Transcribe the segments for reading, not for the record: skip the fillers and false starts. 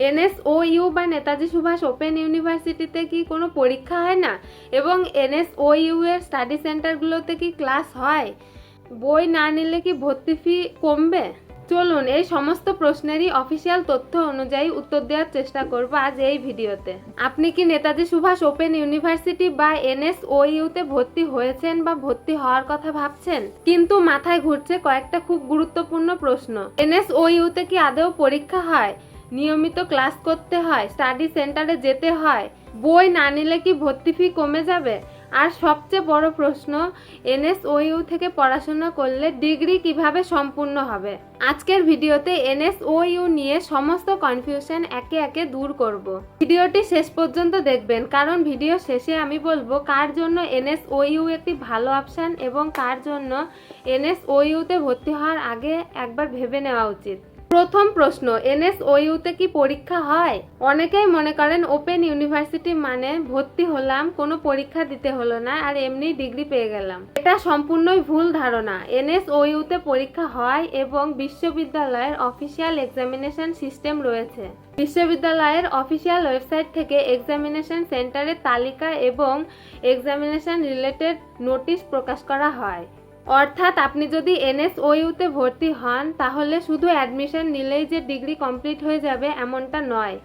NSOU বা Netaji Subhash open ইউনিভার্সিটিতে কি কোনো পরীক্ষা হয় না? এবং এনএসওইউ এর স্টাডি সেন্টারগুলোতে কি ক্লাস হয়? বই না নিলে কি ভর্তি ফি কমবে? চলুন এই সমস্ত প্রশ্নেরই অফিসিয়াল তথ্য অনুযায়ী উত্তর দেওয়ার চেষ্টা করব আজ এই ভিডিওতে। আপনি কি নেতাজি সুভাষ ওপেন ইউনিভার্সিটি বা এনএসওইউতে ভর্তি হয়েছেন বা ভর্তি হওয়ার কথা ভাবছেন, কিন্তু মাথায় ঘুরছে কয়েকটা খুব গুরুত্বপূর্ণ প্রশ্ন? এনএসওইউতে কি আদৌ পরীক্ষা হয়? নিয়মিত ক্লাস করতে হয়? স্টাডি সেন্টারে যেতে হয়? বই না নিলে কি ভর্তি ফি কমে যাবে? আর সবচেয়ে বড় প্রশ্ন, এনএসওইউ থেকে পড়াশোনা করলে ডিগ্রি কিভাবে সম্পূর্ণ হবে? আজকের ভিডিওতে এনএসওইউ নিয়ে সমস্ত কনফিউশন একে একে দূর করব। ভিডিওটি শেষ পর্যন্ত দেখবেন, কারণ ভিডিও শেষে আমি বলবো কার জন্য এনএসওইউ একটি ভালো অপশান এবং কার জন্য এনএসওইউতে ভর্তি হওয়ার আগে একবার ভেবে নেওয়া উচিত। প্রথম প্রশ্ন, এনএসওইউতে কি পরীক্ষা হয়? অনেকেই মনে করেন ওপেন ইউনিভার্সিটি মানে ভর্তি হলাম, কোনো পরীক্ষা দিতে হলো না আর এমনি ডিগ্রি পেয়ে গেলাম। এটা সম্পূর্ণই ভুল ধারণা। এনএসওইউতে পরীক্ষা হয় এবং বিশ্ববিদ্যালয়ের অফিসিয়াল এক্সামিনেশন সিস্টেম রয়েছে। বিশ্ববিদ্যালয়ের অফিসিয়াল ওয়েবসাইট থেকে এক্সামিনেশন সেন্টারের তালিকা এবং এক্সামিনেশন রিলেটেড নোটিশ প্রকাশ করা হয়। অর্থাৎ আপনি যদি এনএসওইউতে ভর্তি হন তাহলে শুধু অ্যাডমিশন নিলেই যে ডিগ্রি কমপ্লিট হয়ে যাবে এমনটা নয়।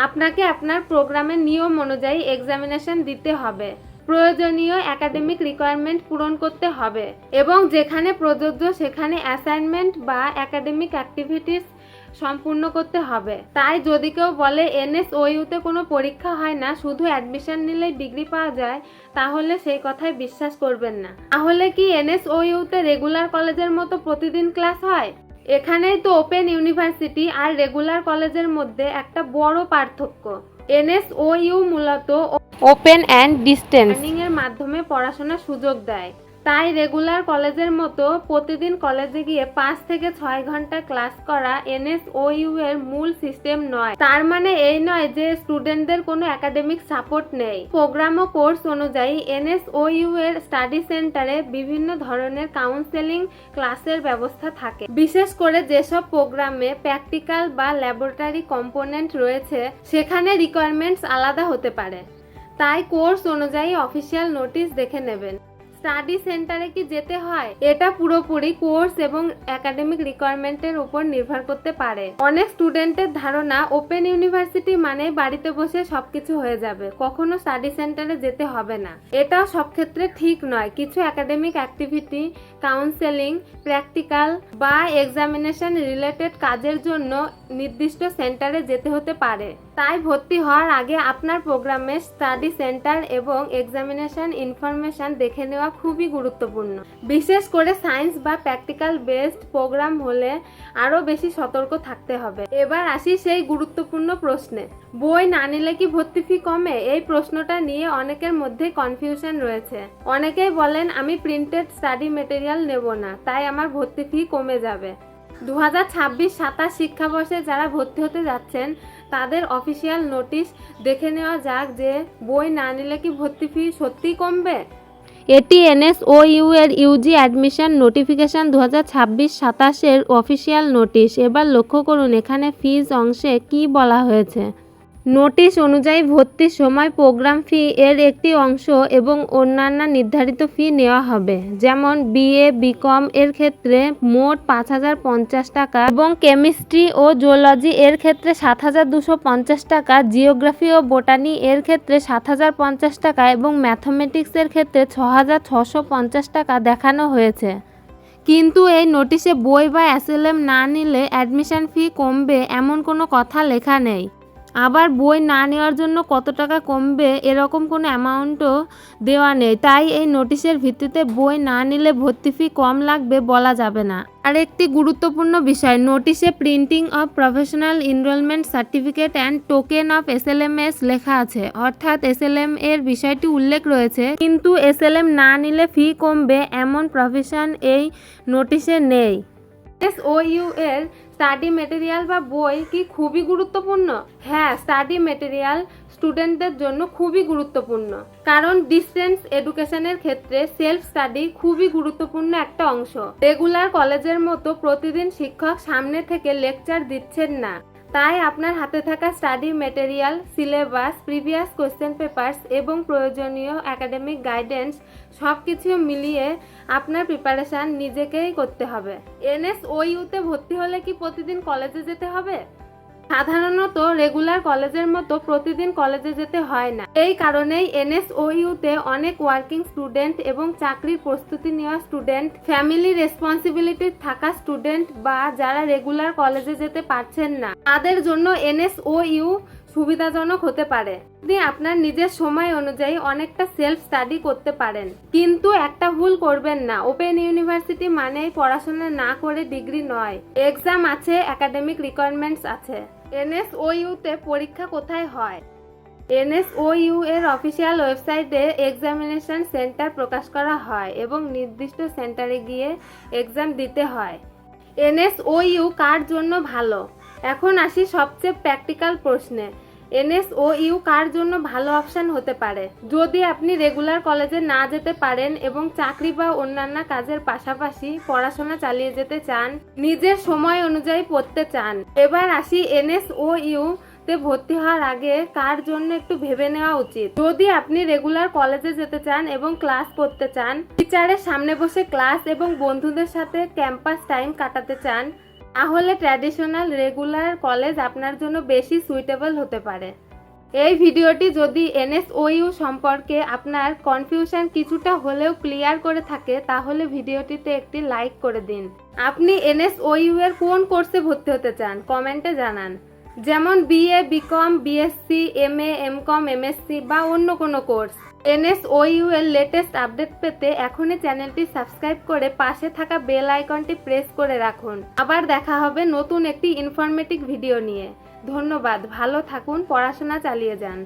আপনাকে আপনার প্রোগ্রামের নিয়ম অনুযায়ী এক্সামিনেশন দিতে হবে, প্রয়োজনীয় একাডেমিক রিকোয়ারমেন্ট পূরণ করতে হবে এবং যেখানে প্রযোজ্য সেখানে অ্যাসাইনমেন্ট বা একাডেমিক অ্যাক্টিভিটিস সম্পূর্ণ করতে হবে। তাই যদি কেউ বলে এনএসওইউতে কোনো পরীক্ষা হয় না, শুধু অ্যাডমিশন নিলেই ডিগ্রি পাওয়া যায়, তাহলে সেই কথায় বিশ্বাস করবেন না। তাহলে কি এনএসওইউতে রেগুলার কলেজের মতো প্রতিদিন ক্লাস হয়? এখানেই তো ওপেন ইউনিভার্সিটি আর রেগুলার কলেজের মধ্যে একটা বড় পার্থক্য। এনএসওইউ মূলত ওপেন অ্যান্ড ডিস্টেন্স লার্নিং এর মাধ্যমে পড়াশোনার সুযোগ দেয়। তাই রেগুলার কলেজের মতো প্রতিদিন কলেজে গিয়ে 5 থেকে 6 ঘন্টা ক্লাস করা এনএসওইউ এর মূল সিস্টেম নয়। তার মানে এই নয় যে স্টুডেন্টদের কোনো একাডেমিক সাপোর্ট নেই। প্রোগ্রাম ও কোর্স অনুযায়ী এনএসওইউ এর স্টাডি সেন্টারে বিভিন্ন ধরনের কাউন্সেলিং ক্লাসের ব্যবস্থা থাকে। বিশেষ করে যেসব প্রোগ্রামে প্র্যাকটিক্যাল বা ল্যাবরেটরি কম্পোনেন্ট রয়েছে সেখানে রিকোয়ারমেন্টস আলাদা হতে পারে। তাই কোর্স অনুযায়ী অফিসিয়াল নোটিশ দেখে নেবেন। স্টাডি সেন্টারে কি যেতে হয়? এটা পুরোপুরি কোর্স এবং একাডেমিক রিকোয়ারমেন্টের উপর নির্ভর করতে পারে। অনেক স্টুডেন্টের ধারণা ওপেন ইউনিভার্সিটি মানে বাড়িতে বসে সবকিছু হয়ে যাবে, কখনো স্টাডি সেন্টারে যেতে হবে না। এটাও সব ক্ষেত্রে ঠিক নয়। কিছু একাডেমিক অ্যাক্টিভিটি, কাউন্সেলিং, প্র্যাকটিক্যাল বা এক্সামিনেশন রিলেটেড কাজের জন্য নির্দিষ্ট সেন্টারে যেতে হতে পারে। তাই ভর্তি হওয়ার আগে আপনার প্রোগ্রামের স্টাডি সেন্টার এবং এক্সামিনেশন ইনফরমেশন দেখে নেওয়া খুবই গুরুত্বপূর্ণ। বিশেষ করে সায়েন্স বা প্র্যাকটিক্যাল বেসড প্রোগ্রাম হলে আরও বেশি সতর্ক থাকতে হবে। এবার আসি সেই গুরুত্বপূর্ণ প্রশ্নে, বই না নিলে কি ভর্তি ফি কমে? এই প্রশ্নটা নিয়ে অনেকের মধ্যে কনফিউশন রয়েছে। অনেকেই বলেন আমি প্রিন্টেড স্টাডি মেটেরিয়াল নেব না, তাই আমার ভর্তি ফি কমে যাবে। 2026-27 শিক্ষাবর্ষে যারা ভর্তি হতে যাচ্ছেন তাদের অফিসিয়াল নোটিশ দেখে নেওয়া যাক যে বই না নিলে কি ভর্তি ফি সত্যিই কমবে। এটি এনএসওইউ এর ইউজি অ্যাডমিশন নোটিফিকেশন 2026-27 এর অফিসিয়াল নোটিশ। এবার লক্ষ্য করুন এখানে ফিজ অংশে কি বলা হয়েছে। নোটিশ অনুযায়ী ভর্তির সময় প্রোগ্রাম ফি এর একটি অংশ এবং অন্যান্য নির্ধারিত ফি নেওয়া হবে। যেমন বিএ বিকম এর ক্ষেত্রে মোট 5,050 টাকা এবং কেমিস্ট্রি ও জুলজি এর ক্ষেত্রে 7,250 টাকা, জিওগ্রাফি ও বোটানি এর ক্ষেত্রে 7,050 টাকা এবং ম্যাথমেটিক্স এর ক্ষেত্রে 6,650 টাকা দেখানো হয়েছে। কিন্তু এই নোটিশে বই বা এসএলএম না নিলে অ্যাডমিশন ফি কমবে এমন কোনো কথা লেখা নেই। আবার বই না নেওয়ার জন্য কত টাকা কমবে এরকম কোনো অ্যামাউন্টও দেওয়া নেই। তাই এই নোটিশের ভিত্তিতে বই না নিলে ভর্তি ফি কম লাগবে বলা যাবে না। আর একটি গুরুত্বপূর্ণ বিষয়, নোটিশে printing of professional enrolment certificate and token of SLMS লেখা আছে, অর্থাৎ এসএলএম এর বিষয়টি উল্লেখ রয়েছে, কিন্তু এসএলএম না নিলে ফি কমবে এমন প্রভিশন এই নোটিশে নেই। এনএসওইউ এর স্টাডি মেটেরিয়াল বা বই কি খুবই গুরুত্বপূর্ণ? হ্যাঁ, স্টাডি মেটেরিয়াল স্টুডেন্টদের জন্য খুবই গুরুত্বপূর্ণ, কারণ ডিস্টেন্স এডুকেশনের ক্ষেত্রে সেলফ স্টাডি খুবই গুরুত্বপূর্ণ একটা অংশ। রেগুলার কলেজের মতো প্রতিদিন শিক্ষক সামনে থেকে লেকচার দিচ্ছেন না, তাই আপনার হাতে থাকা study material, syllabus, previous question papers এবং প্রয়োজনীয় একাডেমিক গাইডেন্স সব কিছু মিলিয়ে আপনার প্রিপারেশান নিজেকেই করতে হবে। এনএসওইউতে ভর্তি হলে কি প্রতিদিন কলেজে যেতে হবে? সাধারণত রেগুলার কলেজের মতো প্রতিদিন কলেজে যেতে হয় না। এই কারণেই এনএসওইউতে অনেক ওয়ার্কিং স্টুডেন্ট এবং চাকরির প্রস্তুতি নেওয়া স্টুডেন্ট, ফ্যামিলি রেসপন্সিবিলিটি থাকা স্টুডেন্ট বা যারা রেগুলার কলেজে যেতে পারছেন না, তাদের জন্য এনএসওইউ সুবিধাজনক হতে পারে। আপনি আপনার নিজের সময় অনুযায়ী অনেকটা সেলফ স্টাডি করতে পারেন। কিন্তু একটা ভুল করবেন না, ওপেন ইউনিভার্সিটি মানেই পড়াশোনা না করে ডিগ্রি নয়। এক্সাম আছে, একাডেমিক রিকোয়ারমেন্টস আছে। এনএসওইউতে পরীক্ষা কোথায় হয়? এনএসওইউ এর অফিসিয়াল ওয়েবসাইটে এক্সামিনেশন সেন্টার প্রকাশ করা হয় এবং নির্দিষ্ট সেন্টারে গিয়ে এক্সাম দিতে হয়। এনএসওইউ কার জন্য ভালো? এখন আসি সবচেয়ে প্র্যাকটিক্যাল প্রশ্নে। এনএসওইউ কার জন্য ভালো অপশন হতে পারে? যদি আপনি রেগুলার কলেজে না যেতে পারেন এবং চাকরি বা অন্যান্য কাজের পাশাপাশি পড়াশোনা চালিয়ে যেতে চান, নিজের সময় অনুযায়ী পড়তে চান। এবার আসি এনএসওইউ তে ভর্তি হওয়ার আগে কার জন্য একটু ভেবে নেওয়া উচিত। যদি আপনি রেগুলার কলেজে যেতে চান এবং ক্লাস করতে চান, টিচারের সামনে বসে ক্লাস এবং বন্ধুদের সাথে ক্যাম্পাস টাইম কাটাতে চান, তাহলে ট্র্যাডিশনাল রেগুলার কলেজ আপনার জন্য বেশি সুইটেবল হতে পারে। এই ভিডিওটি যদি এনএসওইউ সম্পর্কে আপনার কনফিউশন কিছুটা হলেও ক্লিয়ার করে থাকে, তাহলে ভিডিওটিতে একটি লাইক করে দিন। আপনি এনএসওইউ এর কোন কোর্সে ভর্তি হতে চান কমেন্টে জানান, যেমন BA, BCom, BSc, MA, MCom, MSc বা অন্য কোনো কোর্স। এনএসওইউ এর লেটেস্ট আপডেট পেতে এখনই চ্যানেলটি সাবস্ক্রাইব করে পাশে থাকা বেল আইকনটি প্রেস করে রাখুন। আবার দেখা হবে নতুন একটি ইনফরমেটিভ ভিডিও নিয়ে। ধন্যবাদ, ভালো থাকুন, পড়াশোনা চালিয়ে যান।